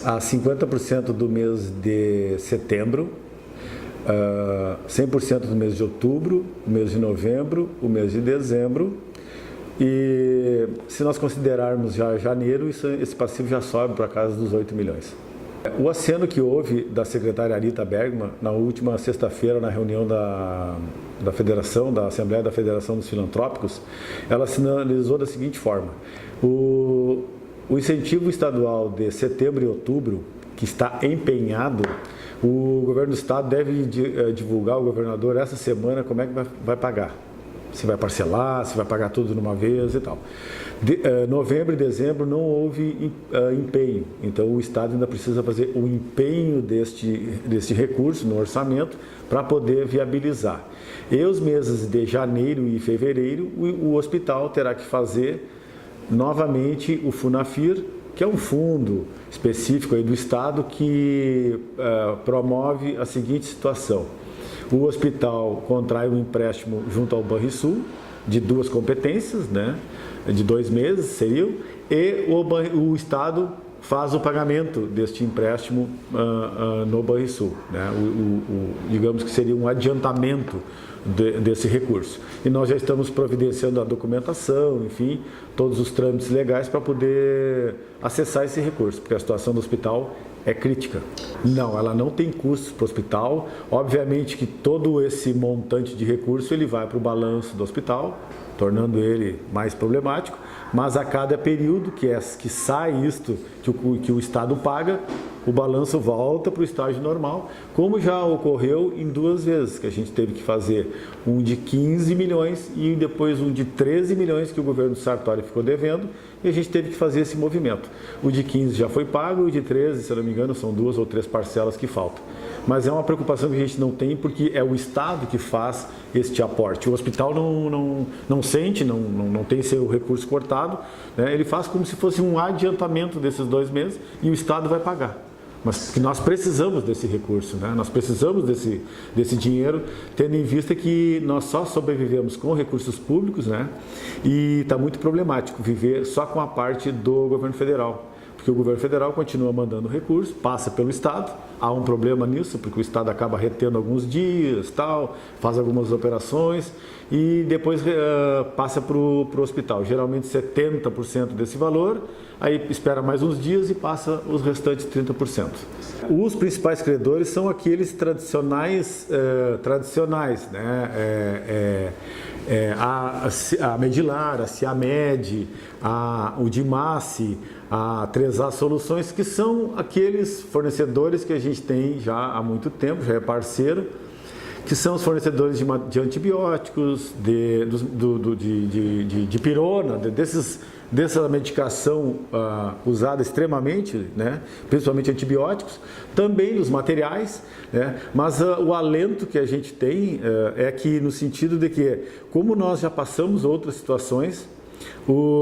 a 50% do mês de setembro, 100% do mês de outubro, o mês de novembro, o mês de dezembro. E se nós considerarmos já janeiro, esse passivo já sobe para casa dos 8 milhões. O aceno que houve da secretária Arita Bergman na última sexta-feira na reunião da Federação, da Assembleia da Federação dos Filantrópicos, ela sinalizou da seguinte forma: o incentivo estadual de setembro e outubro, que está empenhado, o governo do estado deve divulgar ao governador essa semana como é que vai pagar. Se vai parcelar, se vai pagar tudo numa vez e tal. Novembro e dezembro não houve empenho, então o Estado ainda precisa fazer o empenho deste recurso no orçamento para poder viabilizar. E os meses de janeiro e fevereiro, o hospital terá que fazer novamente o FUNAFIR, que é um fundo específico aí do Estado que promove a seguinte situação: o hospital contrai um empréstimo junto ao Banrisul de 2 competências, né, de 2 meses seriam, e o Estado faz o pagamento deste empréstimo no Banrisul, né, digamos que seria um adiantamento desse recurso. E nós já estamos providenciando a documentação, enfim, todos os trâmites legais para poder acessar esse recurso, porque a situação do hospital é crítica. Não, ela não tem custos para o hospital. Obviamente que todo esse montante de recurso ele vai para o balanço do hospital, tornando ele mais problemático, mas a cada período que sai isto que o Estado paga, o balanço volta para o estágio normal, como já ocorreu em 2 vezes, que a gente teve que fazer um de 15 milhões e depois um de 13 milhões que o governo Sartori ficou devendo, e a gente teve que fazer esse movimento. O de 15 já foi pago, o de 13, se eu não me engano, são 2 ou 3 parcelas que faltam. Mas é uma preocupação que a gente não tem, porque é o Estado que faz este aporte. O hospital não sente, não tem seu recurso cortado, né? Ele faz como se fosse um adiantamento desses 2 meses e o Estado vai pagar. Mas que nós precisamos desse recurso, né? Nós precisamos desse dinheiro, tendo em vista que nós só sobrevivemos com recursos públicos, né? E está muito problemático viver só com a parte do governo federal, porque o governo federal continua mandando recurso, passa pelo Estado, há um problema nisso, porque o Estado acaba retendo alguns dias, tal, faz algumas operações e depois passa para o hospital, geralmente 70% desse valor, aí espera mais uns dias e passa os restantes 30%. Os principais credores são aqueles tradicionais, né? A Medilar, a Ciamed, o Dimace, a 3A Soluções, que são aqueles fornecedores que a gente tem já há muito tempo, já é parceiro, que são os fornecedores de antibióticos, de pirona, dessa medicação usada extremamente, né, principalmente antibióticos, também os materiais, né, mas o alento que a gente tem é que no sentido de que, como nós já passamos outras situações,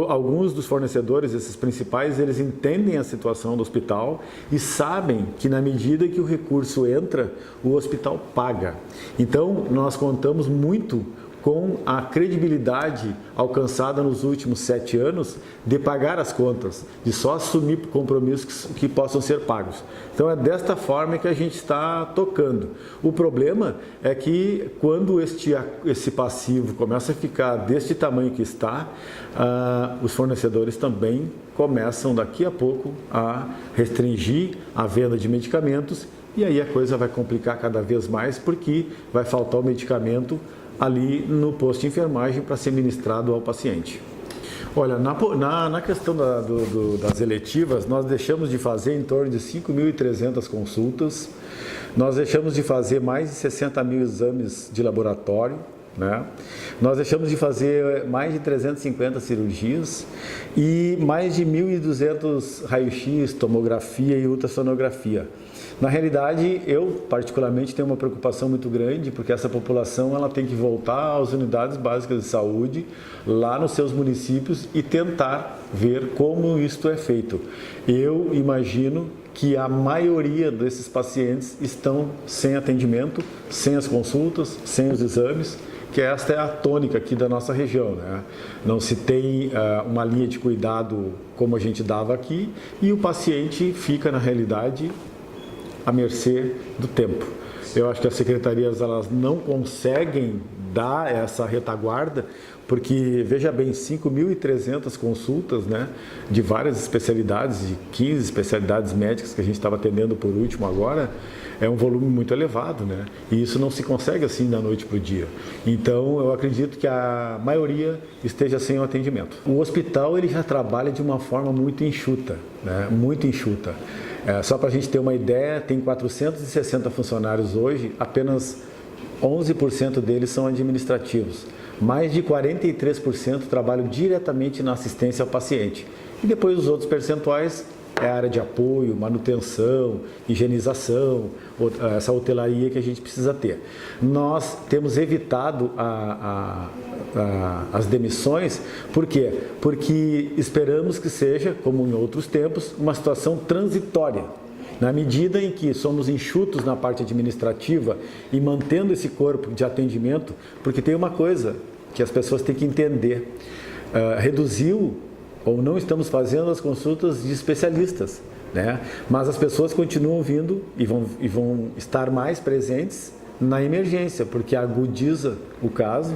alguns dos fornecedores, esses principais, eles entendem a situação do hospital e sabem que na medida que o recurso entra, o hospital paga. Então, nós contamos muito com a credibilidade alcançada nos últimos 7 anos de pagar as contas, de só assumir compromissos que possam ser pagos. Então é desta forma que a gente está tocando. O problema é que quando esse passivo começa a ficar deste tamanho que está, os fornecedores também começam daqui a pouco a restringir a venda de medicamentos e aí a coisa vai complicar cada vez mais porque vai faltar o medicamento ali no posto de enfermagem para ser ministrado ao paciente. Olha, na questão das eletivas, nós deixamos de fazer em torno de 5.300 consultas, nós deixamos de fazer mais de 60 mil exames de laboratório, né? Nós deixamos de fazer mais de 350 cirurgias e mais de 1.200 raio-x, tomografia e ultrassonografia. Na realidade, eu particularmente tenho uma preocupação muito grande, porque essa população ela tem que voltar às unidades básicas de saúde, lá nos seus municípios e tentar ver como isto é feito. Eu imagino que a maioria desses pacientes estão sem atendimento, sem as consultas, sem os exames, que esta é a tônica aqui da nossa região, né? Não se tem uma linha de cuidado como a gente dava aqui e o paciente fica, na realidade, à mercê do tempo. Eu acho que as secretarias elas não conseguem dar essa retaguarda, porque, veja bem, 5.300 consultas, né, de várias especialidades, de 15 especialidades médicas que a gente estava atendendo por último agora, é um volume muito elevado, né? E isso não se consegue assim da noite para o dia. Então, eu acredito que a maioria esteja sem o atendimento. O hospital ele já trabalha de uma forma muito enxuta, né? Muito enxuta. Só para a gente ter uma ideia, tem 460 funcionários hoje, apenas 11% deles são administrativos. Mais de 43% trabalham diretamente na assistência ao paciente. E depois os outros percentuais é a área de apoio, manutenção, higienização, essa hotelaria que a gente precisa ter. Nós temos evitado as demissões, por quê? Porque esperamos que seja, como em outros tempos, uma situação transitória. Na medida em que somos enxutos na parte administrativa e mantendo esse corpo de atendimento, porque tem uma coisa que as pessoas têm que entender, reduziu ou não estamos fazendo as consultas de especialistas, né? Mas as pessoas continuam vindo e vão estar mais presentes na emergência, porque agudiza o caso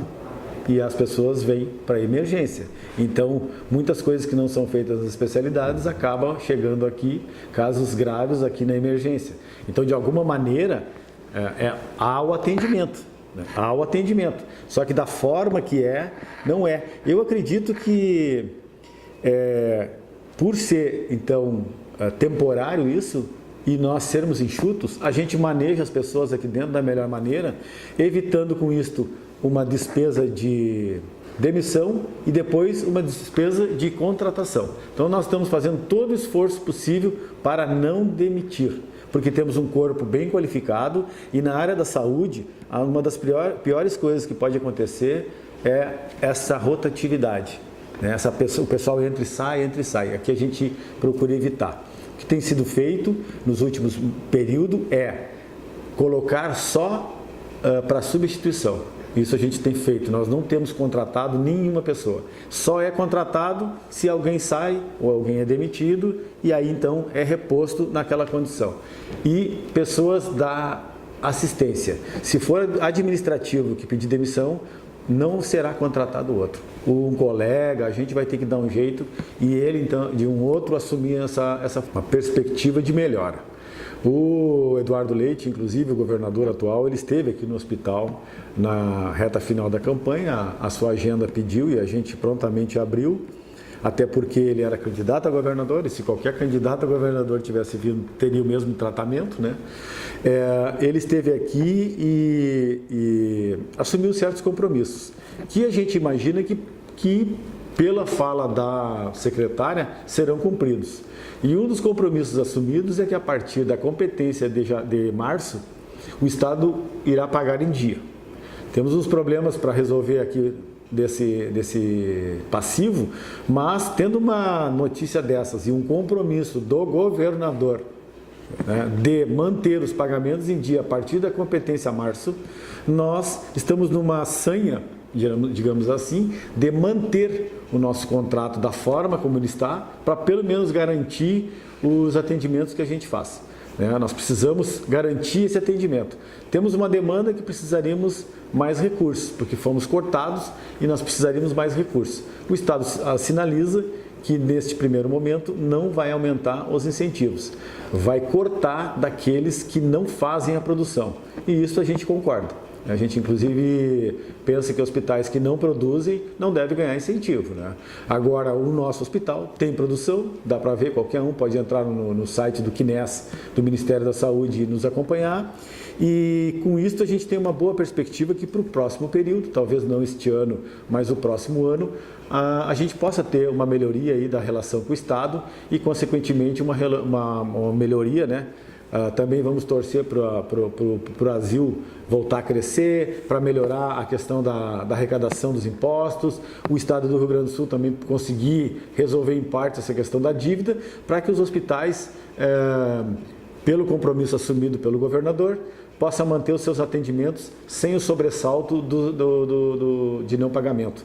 e as pessoas vêm para a emergência. Então, muitas coisas que não são feitas nas especialidades acabam chegando aqui, casos graves aqui na emergência. Então, de alguma maneira, há o atendimento. Há o atendimento. Só que da forma que não é. Eu acredito que, por ser, então, temporário isso, e nós sermos enxutos, a gente maneja as pessoas aqui dentro da melhor maneira, evitando com isto uma despesa de demissão e depois uma despesa de contratação. Então nós estamos fazendo todo o esforço possível para não demitir, porque temos um corpo bem qualificado e na área da saúde, uma das piores coisas que pode acontecer é essa rotatividade. Né? O pessoal entra e sai. Aqui a gente procura evitar. O que tem sido feito nos últimos períodos é colocar só para substituição. Isso a gente tem feito, nós não temos contratado nenhuma pessoa. Só é contratado se alguém sai ou alguém é demitido e aí então é reposto naquela condição. E pessoas da assistência. Se for administrativo que pedir demissão, não será contratado outro. Um colega, a gente vai ter que dar um jeito e ele então, de um outro, assumir essa uma perspectiva de melhora. O Eduardo Leite, inclusive, o governador atual, ele esteve aqui no hospital na reta final da campanha, a sua agenda pediu e a gente prontamente abriu, até porque ele era candidato a governador e se qualquer candidato a governador tivesse vindo, teria o mesmo tratamento, né? Ele esteve aqui e assumiu certos compromissos, que a gente imagina que pela fala da secretária, serão cumpridos. E um dos compromissos assumidos é que a partir da competência de março, o Estado irá pagar em dia. Temos uns problemas para resolver aqui desse passivo, mas tendo uma notícia dessas e um compromisso do governador, né, de manter os pagamentos em dia a partir da competência março, nós estamos numa sanha, digamos assim, de manter o nosso contrato da forma como ele está, para pelo menos garantir os atendimentos que a gente faz. Nós precisamos garantir esse atendimento. Temos uma demanda que precisaríamos mais recursos, porque fomos cortados e nós precisaríamos mais recursos. O Estado sinaliza que neste primeiro momento não vai aumentar os incentivos, vai cortar daqueles que não fazem a produção. E isso a gente concorda. A gente, inclusive, pensa que hospitais que não produzem não devem ganhar incentivo, né? Agora, o nosso hospital tem produção, dá para ver, qualquer um pode entrar no site do CNES, do Ministério da Saúde, e nos acompanhar. E com isso a gente tem uma boa perspectiva que para o próximo período, talvez não este ano, mas o próximo ano, a gente possa ter uma melhoria aí da relação com o Estado e, consequentemente, uma melhoria, né? Também vamos torcer para o Brasil voltar a crescer, para melhorar a questão da arrecadação dos impostos, o Estado do Rio Grande do Sul também conseguir resolver em parte essa questão da dívida, para que os hospitais, pelo compromisso assumido pelo governador, possa manter os seus atendimentos sem o sobressalto de não pagamento.